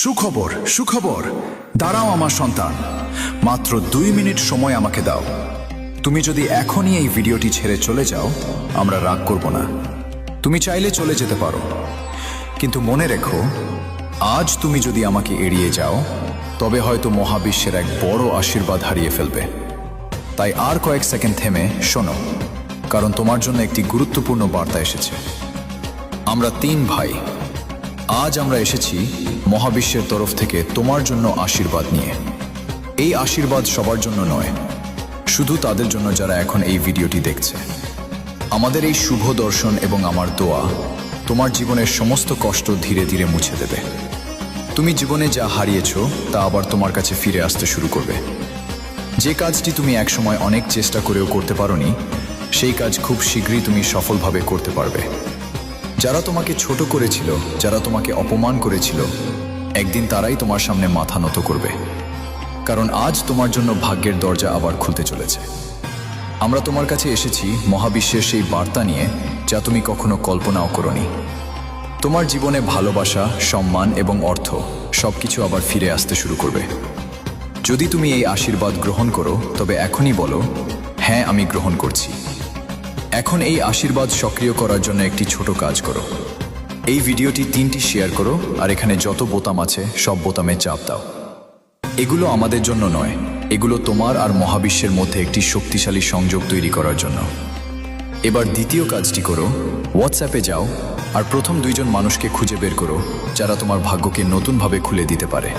সুখবর সুখবর, দাঁড়াও আমার সন্তান, মাত্র 2 মিনিট সময় আমাকে দাও। তুমি যদি এখনই এই ভিডিওটি ছেড়ে চলে যাও, আমরা রাগ করব না। তুমি চাইলে চলে যেতে পারো, কিন্তু মনে রেখো, আজ তুমি যদি আমাকে এড়িয়ে যাও, তবে হয়তো মহাবিশ্বের এক বড় আশীর্বাদ হারিয়ে ফেলবে। তাই আর কয়েক সেকেন্ড থেমে শোনো, কারণ তোমার জন্য একটি গুরুত্বপূর্ণ বার্তা এসেছে। আমরা 3 ভাই, আজ আমরা এসেছি মহাবিশ্বের তরফ থেকে তোমার জন্য আশীর্বাদ নিয়ে। এই আশীর্বাদ সবার জন্য নয়, শুধু তাদের জন্য যারা এখন এই ভিডিওটি দেখছে। আমাদের এই শুভ দর্শন এবং আমার দোয়া তোমার জীবনের সমস্ত কষ্ট ধীরে ধীরে মুছে দেবে। তুমি জীবনে যা হারিয়েছো তা আবার তোমার কাছে ফিরে আসতে শুরু করবে। যে কাজটি তুমি একসময় অনেক চেষ্টা করেও করতে পারোনি, সেই কাজ খুব শীঘ্রই তুমি সফলভাবে করতে পারবে। যারা তোমাকে ছোট করেছিল, যারা তোমাকে অপমান করেছিল, একদিন তারাই তোমার সামনে মাথা নত করবে, কারণ আজ তোমার জন্য ভাগ্যের দরজা আবার খুলতে চলেছে। আমরা তোমার কাছে এসেছি মহাবিশ্বের সেই বার্তা নিয়ে, যা তুমি কখনো কল্পনাও করোনি। তোমার জীবনে ভালোবাসা, সম্মান এবং অর্থ সবকিছু আবার ফিরে আসতে শুরু করবে। যদি তুমি এই আশীর্বাদ গ্রহণ করো, তবে এখনই বলো, হ্যাঁ আমি গ্রহণ করছি। এখন এই আশীর্বাদ সক্রিয় করার জন্য একটি ছোট কাজ করো। এই ভিডিওটি 3টি শেয়ার করো, আর এখানে যত বোতাম আছে সব বোতামে চাপ দাও। এগুলো আমাদের জন্য নয়, এগুলো তোমার আর মহাবিশ্বের মধ্যে একটি শক্তিশালী সংযোগ তৈরি করার জন্য। এবার দ্বিতীয় কাজটি করো, হোয়াটসঅ্যাপে যাও আর প্রথম 2 জন মানুষকে খুঁজে বের করো, যারা তোমার ভাগ্যকে নতুনভাবে খুলে দিতে পারে।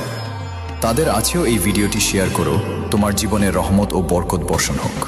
তাদের আছেও এই ভিডিওটি শেয়ার করো, তোমার জীবনে রহমত ও বরকত বর্ষণ হোক।